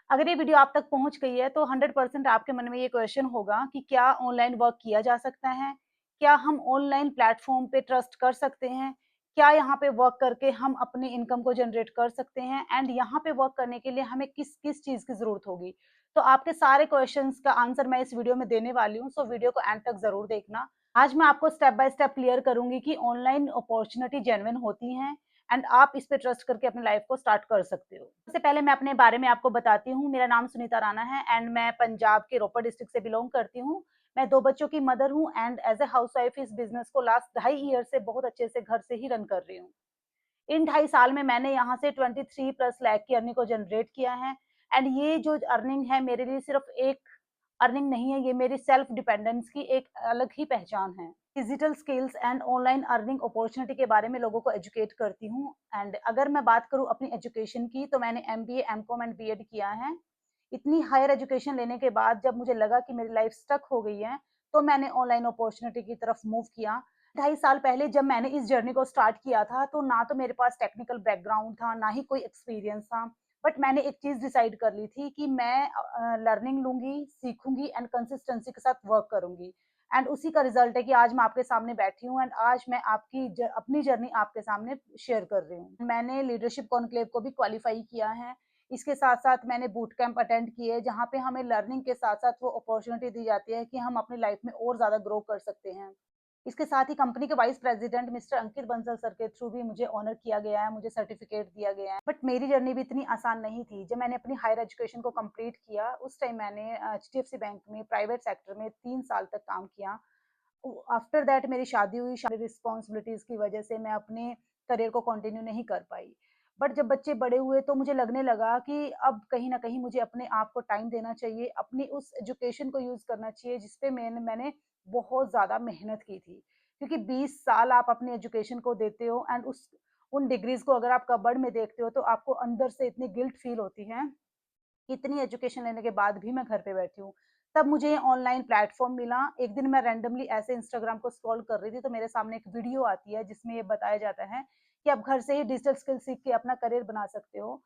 अगर ये वीडियो आप तक पहुँच गई है तो 100% आपके मन में ये क्वेश्चन होगा कि क्या ऑनलाइन वर्क किया जा सकता है? क्या हम ऑनलाइन प्लेटफ़ॉर्म पे ट्रस्ट कर सकते हैं? क्या यहाँ पे वर्क करके हम अपनी इनकम को जनरेट कर सकते हैं? एंड यहाँ पे वर्क करने के लिए हमें किस-किस चीज़ की ज़रूरत होगी? तो आपके सारे क्वेश्चन्स का आंसर मैं इस वीडियो में देने वाली हूँ, सो वीडियो को एंड तक ज़रूर देखना। आज मैं आपको स्टेप बाय स्टेप क्लियर करूँगी कि ऑनलाइन अपॉर्च्युनिटी जेन्युइन होती हैं एंड आप इस पे ट्रस्ट करके अपनी लाइफ को स्टार्ट कर सकते हो। सबसे पहले मैं अपने बारे में आपको बताती हूँ। मेरा नाम सुनीता राणा है एंड मैं पंजाब के रोपड़ डिस्ट्रिक्ट से बिलॉन्ग करती हूँ। मैं 2 बच्चों की मदर हूँ एंड एज़ अ हाउसवाइफ इस बिज़नेस को लास्ट ढाई ईयर से बहुत अच्छे से घर से ही रन कर रही हूँ। इन ढाई साल में मैंने यहाँ से 23 प्लस लाख की अर्निंग को जनरेट किया है एंड ये जो अर्निंग है मेरे लिए सिर्फ एक अर्निंग नहीं है, ये मेरी सेल्फ डिपेंडेंस की एक अलग ही पहचान है। Digital skills and online earning opportunity के बारे में लोगों को एजुकेट करती हूँ एंड अगर मैं बात करूँ अपनी एजुकेशन की तो मैंने एमबीए, एमकॉम एंड बीएड किया है। इतनी हायर एजुकेशन लेने के बाद जब मुझे लगा कि मेरी लाइफ स्टक हो गई है, तो मैंने ऑनलाइन अपॉर्चुनिटी की तरफ मूव किया। ढाई साल पहले जब मैंने इस जर्नी को स्टार्ट किया था, तो ना तो मेरे पास टेक्निकल बैकग्राउंड था, ना ही कोई एक्सपीरियंस था। बट मैंने एक चीज़ डिसाइड कर ली थी कि मैं लर्निंग लूँगी, सीखूँगी एंड कंसिस्टेंसी के साथ वर्क करूँगी। एंड उसी का रिज़ल्ट है कि आज मैं आपके सामने बैठी हूँ एंड आज मैं आपकी अपनी जर्नी आपके सामने शेयर कर रही हूँ। मैंने लीडरशिप कॉन्क्लेव को भी क्वालीफाई किया है। इसके साथ-साथ मैंने बूट कैंप अटेंड किए, जहाँ पे हमें लर्निंग के साथ-साथ वो अपॉर्च्युनिटी दी जाती है कि हम अपनी लाइफ में और ज़्यादा ग्रो कर सकते हैं। इसके साथ ही कंपनी के वाइस प्रेज़िडेंट मिस्टर अंकित बंसल सर के थ्रू भी मुझे ऑनर किया गया है, मुझे सर्टिफ़िकेट दिया गया है। बट मेरी जर्नी भी इतनी आसान नहीं थी। जब मैंने अपनी हायर एजुकेशन को कंप्लीट किया, उस टाइम मैंने एचडीएफसी बैंक में प्राइवेट सेक्टर में 3 साल तक काम किया। आफ्टर दैट मेरी शादी हुई, शादी रिस्पॉन्सिबिलिटीज़ की वजह से मैं अपने करियर को कंटिन्यू नहीं कर पाई। बट जब बच्चे बड़े हुए तो मुझे लगने लगा कि अब कहीं न कहीं मुझे अपने आप को टाइम देना चाहिए, अपनी उस एजुकेशन को यूज़ करना चाहिए जिस पे मैंने मैंने बहुत ज़्यादा मेहनत की थी। क्योंकि 20 साल आप अपनी एजुकेशन को देते हो एंड उस उन डिग्रीज़ को अगर आप कबर्ड में देखते हो तो आपको अंदर से इतनी गिल्ट फ़ील होती है इतनी एजुकेशन लेने के बाद भी मैं घर पे बैठी हूँ। तब मुझे ये ऑनलाइन प्लेटफ़ॉर्म मिला। एक दिन मैं रैंडमली ऐसे इंस्टाग्राम को स्क्रॉल कर रही थी, तो मेरे सामने एक वीडियो आती है जिसमें ये बताया जाता है कि आप घर से ही डिजिटल स्किल सीख के अपना करियर बना सकते हो।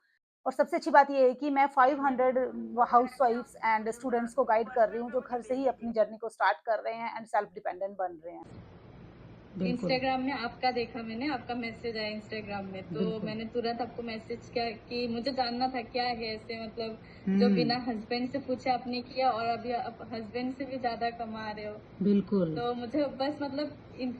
और सबसे अच्छी बात ये है कि मैं 500 हाउसवाइफ्स एंड स्टूडेंट्स को गाइड कर रही हूँ, जो घर से ही अपनी जर्नी को स्टार्ट कर रहे हैं एंड सेल्फ डिपेंडेंट बन रहे हैं। बिल्कुल, इंस्टाग्राम में आपका देखा मैंने, आपका मैसेज आया इंस्टाग्राम में, तो बिल्कुल। मैंने तुरंत आपको मैसेज किया कि मुझे जानना था क्या है ऐसे मतलब जो हुँ, बिना हस्बैंड से पूछे आपने किया और अभी आप हस्बैंड से भी ज़्यादा कमा रहे हो। बिल्कुल। तो मुझे बस मतलब इन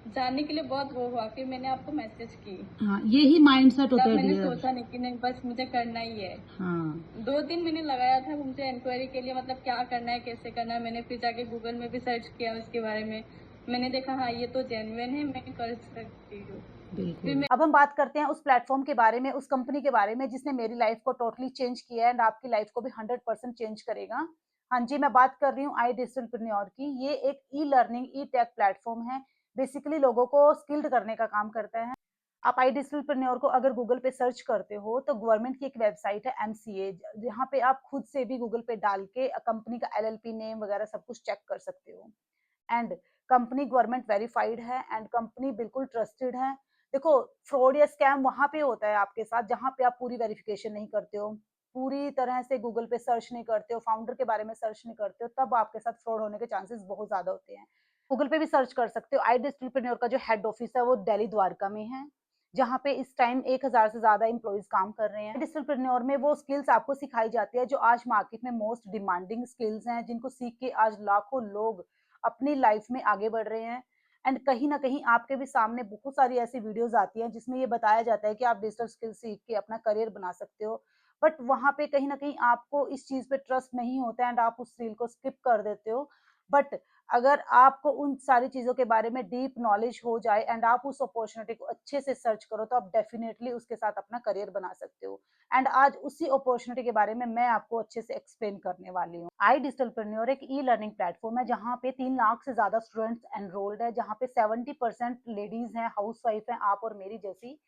जानने के लिए बहुत वो हुआ, फिर मैंने आपको मैसेज की। हाँ, यही माइंडसेट होता तब है मैंने डियर। सोचा नहीं कि नहीं बस मुझे करना ही है। हाँ, 2 दिन मैंने लगाया था मुझे इंक्वायरी के लिए मतलब क्या करना है, कैसे करना है। मैंने फिर जाके गूगल में भी सर्च किया उसके बारे में। मैंने देखा हाँ, ये तो जेन्युइन है, मैं कर सकती हूँ। फिर बिल्कुल। मैं अब हम बात करते हैं उस प्लेटफ़ॉर्म के बारे में, उस कंपनी के बारे में जिसने मेरी लाइफ़ को टोटली चेंज किया है एंड आपकी लाइफ़ को भी 100% चेंज करेगा। हाँ जी, मैं बात कर रही हूँ आई डिजिटलप्रेन्योर की। ये एक ई-लर्निंग, ई-टेक प्लेटफ़ॉर्म है। बेसिकली लोगों को स्किल्ड करने का काम करता है। आप आई डिजिटलप्रेन्योर को अगर गूगल पे सर्च करते हो तो गवर्नमेंट की एक वेबसाइट है एमसीए जहाँ पे आप खुद से भी गूगल पे डाल के कंपनी का एलएलपी नेम वगैरह सब कुछ चेक कर सकते हो। एंड कंपनी गवर्नमेंट वेरिफाइड है एंड कंपनी बिल्कुल ट्रस्टेड है। देखो फ्रॉड या स्कैम वहाँ पे होता है आपके साथ जहाँ पे आप पूरी वेरिफिकेशन नहीं करते हो, पूरी तरह से गूगल पे सर्च नहीं करते हो, फाउंडर के बारे में सर्च नहीं करते हो, तब आपके साथ फ्रॉड होने के चांसेस बहुत ज़्यादा होते हैं। गूगल पे भी सर्च कर सकते हो। आई डिजिटलप्रेन्योर का जो हेड ऑफिस है वो दिल्ली द्वारका में है, जहाँ पे इस टाइम 1000 से ज़्यादा एम्प्लॉइज़ काम कर रहे हैं। डिजिटलप्रेन्योर में वो स्किल्स आपको सिखाई जाती है जो आज मार्केट में मोस्ट डिमांडिंग स्किल्स हैं, जिनको सीख के आज लाखों लोग अपनी लाइफ में आगे बढ़ रहे हैं। एंड कहीं न कहीं आपके भी सामने बहुत सारी ऐसी वीडियोज़ आती हैं जिसमें ये बताया जाता है कि आप डिजिटल स्किल सीख के अपना करियर बना सकते हो। बट वहाँ पे कहीं न कहीं आपको इस चीज़ पे ट्रस्ट नहीं होता है एंड आप उस रील को स्किप कर देते हो। बट अगर आपको उन सारी चीज़ों के बारे में डीप नॉलेज हो जाए एंड आप उस अपॉर्च्युनिटी को अच्छे से सर्च करो तो आप डेफिनिटली उसके साथ अपना करियर बना सकते हो। एंड आज उसी अपॉर्च्युनिटी के बारे में मैं आपको अच्छे से एक्सप्लेन करने वाली हूँ। आई डिजिटलप्रेन्योर एक ई-लर्निंग प्लेटफ़ॉर्म है जहाँ पे 3 लाख से ज़्यादा स्टूडेंट्स एनरोल्ड है, जहाँ पे 70% लेडीज़ हैं, हाउसवाइफ हैं, आप और मेरी जैसी।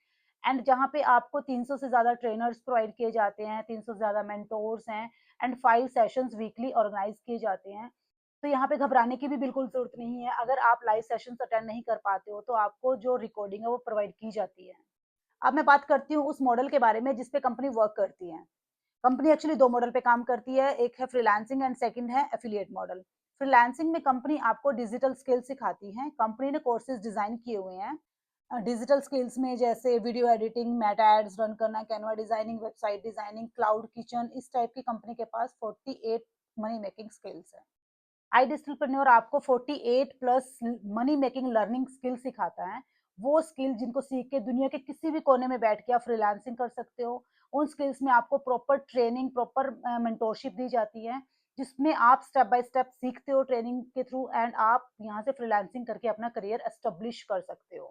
एंड जहाँ पे आपको 300 से ज़्यादा ट्रेनर्स प्रोवाइड किए जाते हैं, 300 से ज़्यादा मेंटोर्स हैं एंड 5 सेशंस वीकली ऑर्गेनाइज़ किए जाते हैं। तो यहाँ पे घबराने की भी बिल्कुल ज़रूरत नहीं है। अगर आप लाइव सेशंस अटेंड नहीं कर पाते हो, तो आपको जो रिकॉर्डिंग है वो प्रोवाइड की जाती है। अब मैं बात करती हूँ उस मॉडल के बारे में जिस पे कंपनी वर्क करती है। कंपनी एक्चुअली 2 मॉडल पे काम करती है, एक है फ्रीलांसिंग एंड सेकंड है एफिलिएट मॉडल। फ्रीलांसिंग में कंपनी आपको डिजिटल स्किल सिखाती है, कंपनी ने कोर्सेज़ डिज़ाइन किए हुए हैं। डिजिटल स्किल्स में जैसे video editing, Meta ads run करना, Canva designing, website designing, cloud kitchen, इस टाइप की कंपनी के पास 48 मनी मेकिंग स्किल्स हैं। आई डिजिटलप्रेन्योर आपको 48 plus money making learning skill सिखाता है। वो स्किल जिनको सीख के दुनिया के किसी भी कोने में बैठ के आप फ्रीलांसिंग कर सकते हो। उन स्किल्स में आपको प्रॉपर ट्रेनिंग, प्रॉपर मेंटोरशिप दी जाती है, जिसमें आप स्टेप बाय स्टेप सीखते हो ट्रेनिंग के थ्रू एंड आप यहाँ से फ्रीलांसिंग करके अपना करियर एस्टेब्लिश कर सकते हो।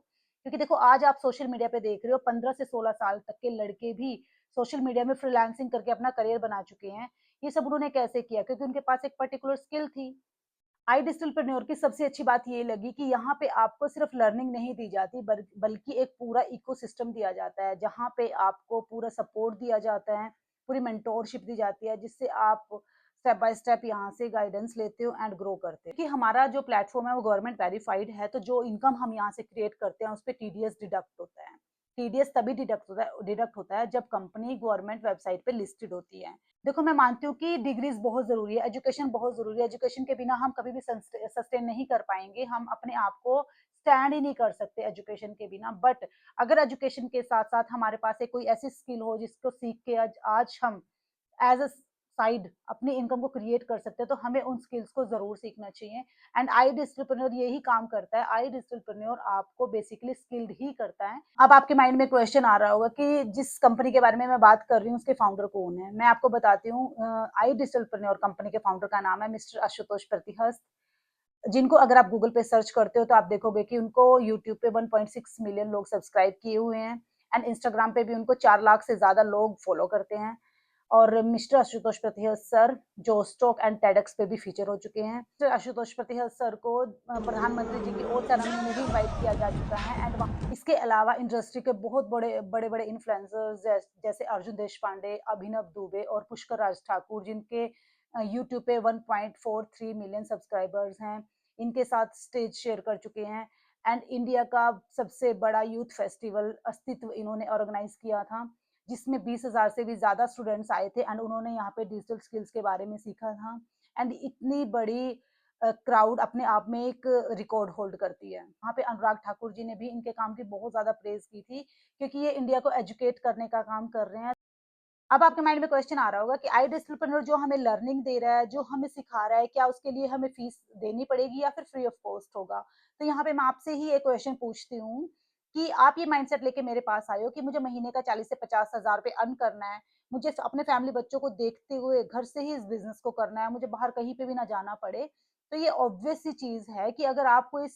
क्योंकि देखो आज आप सोशल मीडिया पे देख रहे हो 15 से 16 साल तक के लड़के भी सोशल मीडिया में फ्रीलांसिंग करके अपना करियर बना चुके हैं। ये सब उन्होंने कैसे किया? क्योंकि उनके पास एक पर्टिकुलर स्किल थी। आई डिजिटलप्रेन्योर की सबसे अच्छी बात ये लगी कि यहाँ पे आपको सिर्फ लर्निंग नहीं दी जाती बल्कि एक पूरा इकोसिस्टम दिया जाता है, जहाँ पे आपको पूरा सपोर्ट दिया जाता है, पूरी मेंटोरशिप दी जाती है, जिससे आप स्टेप बाय स्टेप यहाँ से गाइडेंस लेते हो एंड ग्रो करते हो। कि हमारा जो प्लेटफॉर्म है वो गवर्नमेंट वेरीफाइड है, तो जो इनकम हम यहाँ से क्रिएट करते हैं उस पे टीडीएस डिडक्ट होता है। टीडीएस तभी डिडक्ट होता है जब कंपनी गवर्नमेंट वेबसाइट पे लिस्टेड होती है। देखो मैं मानती हूँ कि डिग्रीज़ बहुत ज़रूरी है, एजुकेशन बहुत ज़रूरी है, एजुकेशन के बिना हम कभी भी सस्टेन नहीं कर पाएँगे, हम अपने आप को स्टैंड ही नहीं कर सकते एजुकेशन के बिना। बट अगर एजुकेशन के साथ-साथ हमारे पास एक कोई ऐसी स्किल हो जिसको सीख के आज आज हम एज़ अ साइड अपनी इनकम को क्रिएट कर सकते हैं, तो हमें उन स्किल्स को ज़रूर सीखना चाहिए एंड आई डिजिटलप्रेन्योर यही काम करता है। आई डिजिटलप्रेन्योर आपको बेसिकली स्किल्ड ही करता है। अब आपके माइंड में क्वेश्चन आ रहा होगा कि जिस कंपनी के बारे में मैं बात कर रही हूँ, उसके फाउंडर कौन है? मैं आपको बताती हूँ आई डिजिटलप्रेन्योर कंपनी के फाउंडर का नाम है मिस्टर आशुतोष प्रतिहस्त, जिनको अगर आप गूगल पे सर्च करते हो, तो आप देखोगे कि उनको यूट्यूब पे 1.6 मिलियन लोग सब्सक्राइब किए हुए हैं एंड इंस्टाग्राम पे भी उनको 4 लाख से ज़्यादा लोग फॉलो करते हैं। और मिस्टर आशुतोष प्रतिहत सर जोस्टॉक एंड टेडक्स पे भी फीचर हो चुके हैं। मिस्टर आशुतोष प्रतिहत सर को प्रधानमंत्री जी की ओथ सेरेमनी में भी इनवाइट किया जा चुका है एंड वहाँ इसके अलावा इंडस्ट्री के बहुत बड़े-बड़े इन्फ्लुएंसर्स जैसे अर्जुन देशपांडे, अभिनव दुबे और पुष्कर राज ठाकुर जिनके यूट्यूब पे 1.43 मिलियन सब्सक्राइबर्स हैं, इनके साथ स्टेज शेयर कर चुके हैं एंड इंडिया का सबसे बड़ा यूथ फेस्टिवल अस्तित्व इन्होंने ऑर्गेनाइज़ किया था, जिसमें 20,000 से भी ज़्यादा स्टूडेंट्स आए थे एंड उन्होंने यहाँ पे डिजिटल स्किल्स के बारे में सीखा था एंड इतनी बड़ी क्राउड अपने आप में एक रिकॉर्ड होल्ड करती है। वहाँ पे अनुराग ठाकुर जी ने भी इनके काम की बहुत ज़्यादा प्रेज़ की थी, क्योंकि ये इंडिया को एजुकेट करने का काम कर रहे हैं। अब आपके माइंड में क्वेश्चन आ रहा होगा कि आई डिजिटलप्रेन्योर जो हमें लर्निंग दे रहा है, जो हमें सिखा रहा है, क्या उसके लिए हमें फीस देनी पड़ेगी या फिर फ्री ऑफ कॉस्ट होगा? तो यहाँ पे मैं आपसे ही एक क्वेश्चन पूछती हूँ कि आप ये माइंडसेट लेके मेरे पास आए हो कि मुझे महीने का 40 से 50,000 रुपए अर्न करना है, मुझे अपने फैमिली बच्चों को देखते हुए घर से ही इस बिज़नेस को करना है, मुझे बाहर कहीं पे भी ना जाना पड़े। तो ये ऑब्वियस सी चीज़ है कि अगर आपको ये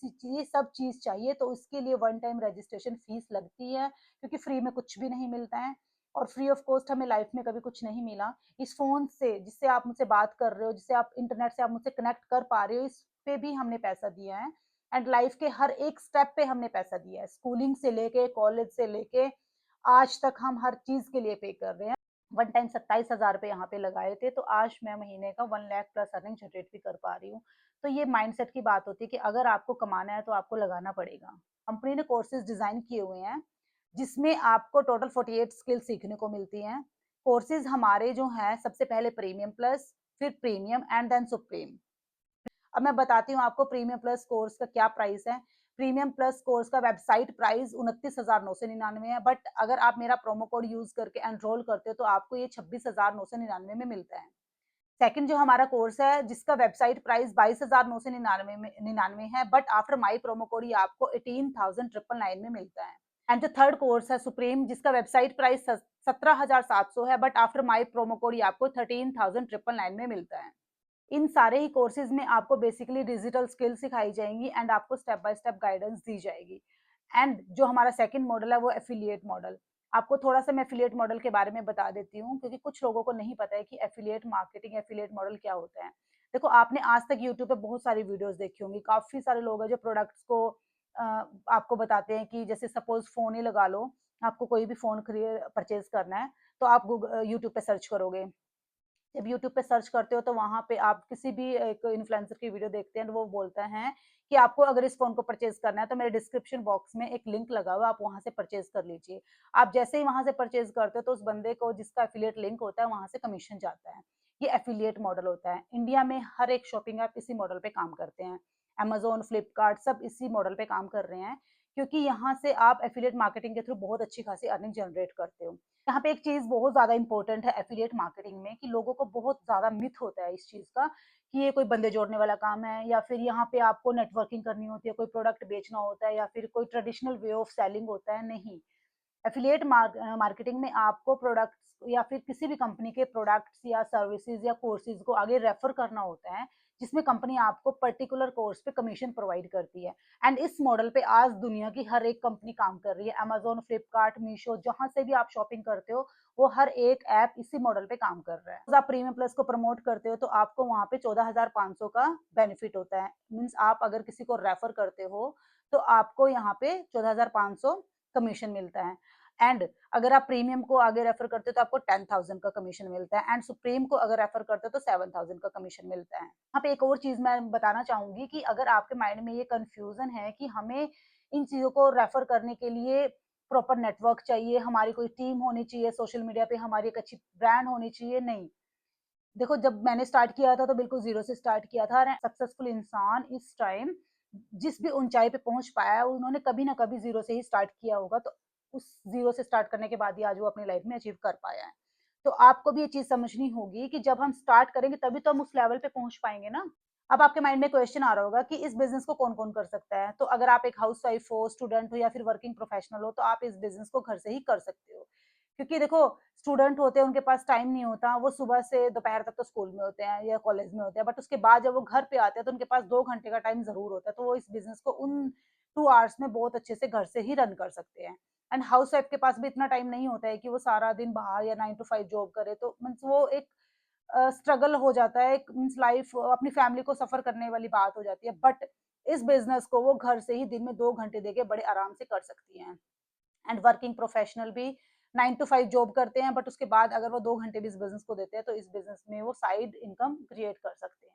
सब चीज़ चाहिए तो उसके लिए वन टाइम रजिस्ट्रेशन फीस लगती है, क्योंकि फ्री में कुछ भी नहीं मिलता है। और फ्री ऑफ कॉस्ट हमें लाइफ में कभी कुछ नहीं मिला। इस फ़ोन से जिससे आप मुझसे बात कर रहे हो, जिससे आप इंटरनेट से आप मुझसे कनेक्ट कर पा रहे हो, इस पे भी हमने पैसा दिया है एंड लाइफ के हर एक स्टेप पे हमने पैसा दिया है। स्कूलिंग से लेके, कॉलेज से लेके आज तक हम हर चीज़ के लिए पे कर रहे हैं। वन टाइम 27,000 रुपए यहाँ पे लगाए थे, तो आज मैं महीने का 1 लाख प्लस अर्निंग जनरेट भी कर पा रही हूँ। तो ये माइंडसेट की बात होती है कि अगर आपको कमाना है तो आपको लगाना पड़ेगा। कंपनी ने कोर्सेज़ डिज़ाइन किए हुए हैं, जिसमें आपको टोटल 48 स्किल्स सीखने को मिलती हैं। कोर्सेज़ हमारे जो हैं सबसे पहले प्रीमियम प्लस, फिर प्रीमियम एंड देन सुप्रीम। अब मैं बताती हूँ आपको प्रीमियम प्लस कोर्स का क्या प्राइस है। प्रीमियम प्लस कोर्स का वेबसाइट प्राइस 29,999 है, बट अगर आप मेरा प्रोमो कोड यूज़ करके एनरोल करते हो तो आपको ये 26,999 में मिलता है। सेकंड जो हमारा कोर्स है जिसका वेबसाइट प्राइस 22,999 है, but after my promo code ये आपको 18,999 में मिलता है। एंड जो थर्ड कोर्स है सुप्रीम, जिसका वेबसाइट प्राइस 17,700 है, but after my promo code ये आपको 13,999 में मिलता है। इन सारे ही कोर्सेज में आपको बेसिकली डिजिटल स्किल सिखाई जाएंगी एंड आपको स्टेप बाय स्टेप गाइडेंस दी जाएगी। एंड जो हमारा सेकंड मॉडल है वो एफिलिएट मॉडल। आपको थोड़ा सा मैं एफिलिएट मॉडल के बारे में बता देती हूँ, क्योंकि कुछ लोगों को नहीं पता है कि एफिलिएट मार्केटिंग, एफिलिएट मॉडल क्या होता है। देखो आपने आज तक यूट्यूब पे बहुत सारी वीडियोस देखी होंगी, काफी सारे लोग हैं जो प्रोडक्ट्स को अ, आपको बताते हैं कि जैसे सपोज फोन ही लगा लो, आपको कोई भी फोन परचेज करना है तो आप यूट्यूब पे सर्च करोगे जब यूट्यूब पे सर्च करते हो तो वहाँ पे आप किसी भी एक इन्फ्लुएंसर की वीडियो देखते हैं, तो वो बोलता है कि आपको अगर इस फ़ोन को परचेज़ करना है तो मेरे डिस्क्रिप्शन बॉक्स में एक लिंक लगा हुआ है, आप वहाँ से परचेज़ कर लीजिए। आप जैसे ही वहाँ से परचेज़ करते हो तो उस बंदे को जिसका एफ़िलिएट लिंक होता है वहाँ से कमीशन जाता है। ये एफ़िलिएट मॉडल होता है। इंडिया में हर एक शॉपिंग ऐप इसी मॉडल पे काम करते हैं। अमेज़न, फ्लिपकार्ट सब इसी मॉडल पे काम कर रहे हैं, क्योंकि यहाँ से आप एफ़िलिएट मार्केटिंग के थ्रू बहुत अच्छी खासी अर्निंग जनरेट करते हो। यहाँ पे एक चीज़ बहुत ज़्यादा इम्पोर्टेंट है एफ़िलिएट मार्केटिंग में, कि लोगों को बहुत ज़्यादा मिथ होता है इस चीज़ का कि ये कोई बंदे जोड़ने वाला काम है, या फिर यहाँ पे आपको नेटवर्किंग करनी होती है, कोई प्रोडक्ट बेचना होता है, या फिर कोई ट्रेडिशनल वे ऑफ सेलिंग होता है, नहीं। एफिलिएट मार्केटिंग में आपको प्रोडक्ट्स या फिर किसी भी कंपनी के प्रोडक्ट्स या सर्विसेज या कोर्सेज को आगे रेफर करना होता है, जिसमें कंपनी आपको पर्टिकुलर कोर्स पे कमीशन प्रोवाइड करती है। एंड इस मॉडल पे आज दुनिया की हर एक कंपनी काम कर रही है। अमेजोन, फ्लिपकार्ट, मीशो, जहां से भी आप शॉपिंग करते हो वो हर एक ऐप इसी मॉडल पे काम कर रहा है। जब आप प्रीमियम प्लस को प्रमोट करते हो तो आपको वहां पे 14,500 का बेनिफिट होता है। मीन्स आप अगर किसी को रेफर करते हो तो आपको यहाँ पे 14,500 कमीशन मिलता है। एंड अगर आप प्रीमियम को आगे रेफर करते हो तो आपको 10,000 का कमीशन मिलता है, एंड सुप्रीम को अगर रेफर करते हो तो 7,000 का कमीशन मिलता है। यहाँ पे एक और चीज मैं बताना चाहूंगी कि अगर आपके माइंड में ये कंफ्यूजन है कि हमें इन चीजों को रेफर करने के लिए प्रॉपर नेटवर्क चाहिए, हमारी कोई टीम होनी चाहिए, सोशल मीडिया पे हमारी एक अच्छी ब्रांड होनी चाहिए, नहीं। देखो, जब मैंने स्टार्ट किया था तो बिल्कुल जीरो से स्टार्ट किया था, और सक्सेसफुल इंसान इस टाइम जिस भी ऊंचाई पे पहुंच पाया है उन्होंने कभी ना कभी जीरो से ही स्टार्ट किया होगा, तो उस जीरो से स्टार्ट करने के बाद ही आज वो अपनी लाइफ में अचीव कर पाया है। तो आपको भी ये चीज समझनी होगी कि जब हम स्टार्ट करेंगे तभी तो हम उस लेवल पे पहुंच पाएंगे ना। अब आपके माइंड में क्वेश्चन आ रहा होगा कि इस बिजनेस को कौन कौन कर सकता है, तो अगर आप एक हाउस वाइफ हो, स्टूडेंट हो, या फिर वर्किंग प्रोफेशनल हो, तो आप इस बिजनेस को घर से ही कर सकते हो। क्योंकि देखो, स्टूडेंट होते हैं उनके पास टाइम नहीं होता, वो सुबह से दोपहर तक तो स्कूल में होते हैं या कॉलेज में होते हैं, बट उसके बाद जब वो घर पे आते हैं तो उनके पास 2 घंटे का टाइम जरूर होता है, तो वो इस बिजनेस को उन 2 आवर्स में बहुत अच्छे से घर से ही रन कर सकते हैं। एंड हाउस वाइफ के पास भी इतना टाइम नहीं होता है कि वो सारा दिन बाहर या 9 to 5 जॉब करे, तो मीन्स वो एक स्ट्रगल हो जाता है, एक मीन्स लाइफ अपनी फैमिली को सफर करने वाली बात हो जाती है। बट इस बिजनेस को वो घर से ही दिन में 2 घंटे देके बड़े आराम से कर सकती हैं। एंड वर्किंग प्रोफेशनल भी 9 to 5 जॉब करते हैं, बट उसके बाद अगर वो 2 घंटे भी इस बिजनेस को देते हैं तो इस बिजनेस में वो साइड इनकम क्रिएट कर सकते हैं।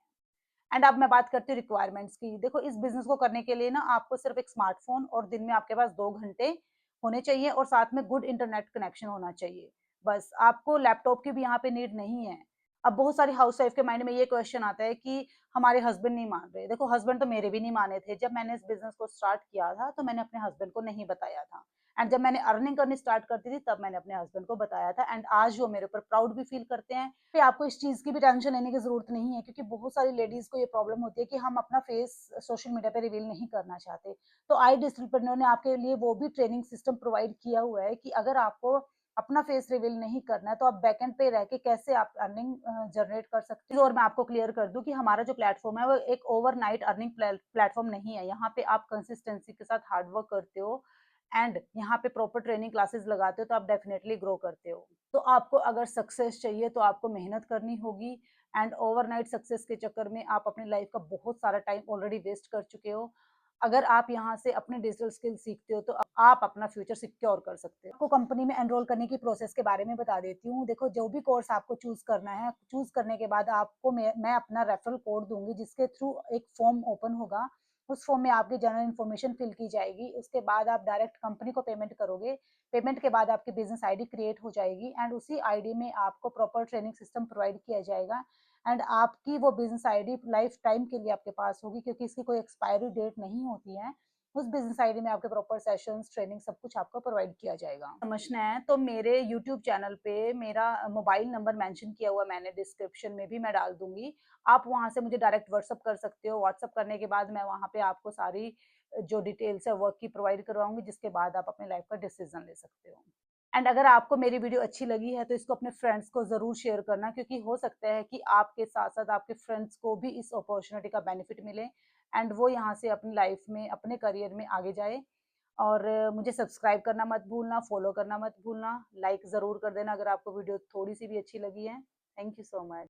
एंड अब मैं बात करती हूँ रिक्वायरमेंट्स की। देखो, इस बिजनेस को करने के लिए ना आपको सिर्फ एक स्मार्टफोन और दिन में आपके पास 2 घंटे होने चाहिए, और साथ में गुड इंटरनेट कनेक्शन होना चाहिए। बस, आपको लैपटॉप की भी यहाँ पे नीड नहीं है। अब बहुत सारी हाउस वाइफ के माइंड में ये क्वेश्चन आता है कि हमारे हस्बैंड नहीं मान रहे। देखो, हस्बैंड तो मेरे भी नहीं माने थे। जब मैंने इस बिजनेस को स्टार्ट किया था तो मैंने अपने हस्बैंड को नहीं बताया था, एंड जब मैंने अर्निंग करनी स्टार्ट कर दी थी तब मैंने अपने हस्बैंड को बताया था, एंड आज वो मेरे ऊपर प्राउड भी फील करते हैं। फिर आपको इस चीज की भी टेंशन लेने की जरूरत नहीं है, क्योंकि बहुत सारी लेडीज को ये प्रॉब्लम होती है कि हम अपना फेस सोशल मीडिया पे रिवील नहीं करना चाहते। तो आई डिस्ट्रीब्यूटर ने आपके लिए वो भी ट्रेनिंग सिस्टम प्रोवाइड किया हुआ है कि अगर आपको अपना फेस रिवील नहीं करना है तो आप बैकएंड पे रह के कैसे आप अर्निंग जनरेट कर सकते हो। और मैं आपको क्लियर कर दूं कि हमारा जो प्लेटफॉर्म है वो एक ओवरनाइट अर्निंग प्लेटफॉर्म नहीं है। यहाँ पे आप कंसिस्टेंसी के साथ हार्डवर्क करते हो, एंड यहाँ पे प्रॉपर ट्रेनिंग क्लासेस लगाते हो तो आप डेफिनेटली ग्रो करते हो। तो आपको अगर सक्सेस चाहिए तो आपको मेहनत करनी होगी, एंड ओवरनाइट सक्सेस के चक्कर में आप अपनी लाइफ का बहुत सारा टाइम ऑलरेडी वेस्ट कर चुके हो। अगर आप यहाँ से अपने डिजिटल स्किल सीखते हो तो आप अपना फ्यूचर सिक्योर कर सकते हो। आपको कंपनी में एनरोल करने की प्रोसेस के बारे में बता देती हूँ। देखो, जो भी कोर्स आपको चूज करना है, चूज करने के बाद आपको मैं अपना रेफरल कोड दूंगी, जिसके थ्रू एक फॉर्म ओपन होगा। उस फॉर्म में आपकी जनरल इन्फॉर्मेशन फिल की जाएगी। उसके बाद आप डायरेक्ट कंपनी को पेमेंट करोगे। पेमेंट के बाद आपकी बिजनेस आईडी क्रिएट हो जाएगी, एंड उसी आईडी में आपको प्रॉपर ट्रेनिंग सिस्टम प्रोवाइड किया जाएगा। एंड आपकी वो बिजनेस आईडी लाइफ टाइम के लिए आपके पास होगी, क्योंकि इसकी कोई एक्सपायरी डेट नहीं होती है। उस बिजनेस आईडी में आपके प्रॉपर सेशंस, ट्रेनिंग सब कुछ आपको प्रोवाइड किया जाएगा। समझना है तो मेरे यूट्यूब चैनल पे मेरा मोबाइल नंबर मेंशन किया हुआ मैंने, डिस्क्रिप्शन में भी मैं डाल दूंगी। आप वहां से मुझे डायरेक्ट व्हाट्सअप कर सकते हो। व्हाट्सअप करने के बाद मैं वहां पे आपको सारी जो डिटेल्स है वर्क की प्रोवाइड करवाऊंगी, जिसके बाद आप अपनी लाइफ का डिसीजन ले सकते हो। एंड अगर आपको मेरी वीडियो अच्छी लगी है तो इसको अपने फ्रेंड्स को ज़रूर शेयर करना, क्योंकि हो सकता है कि आपके साथ साथ आपके फ्रेंड्स को भी इस अपॉर्चुनिटी का बेनिफिट मिले, एंड वो यहाँ से अपनी लाइफ में, अपने करियर में आगे जाए। और मुझे सब्सक्राइब करना मत भूलना, फॉलो करना मत भूलना, लाइक ज़रूर कर देना अगर आपको वीडियो थोड़ी सी भी अच्छी लगी है। Thank you so much.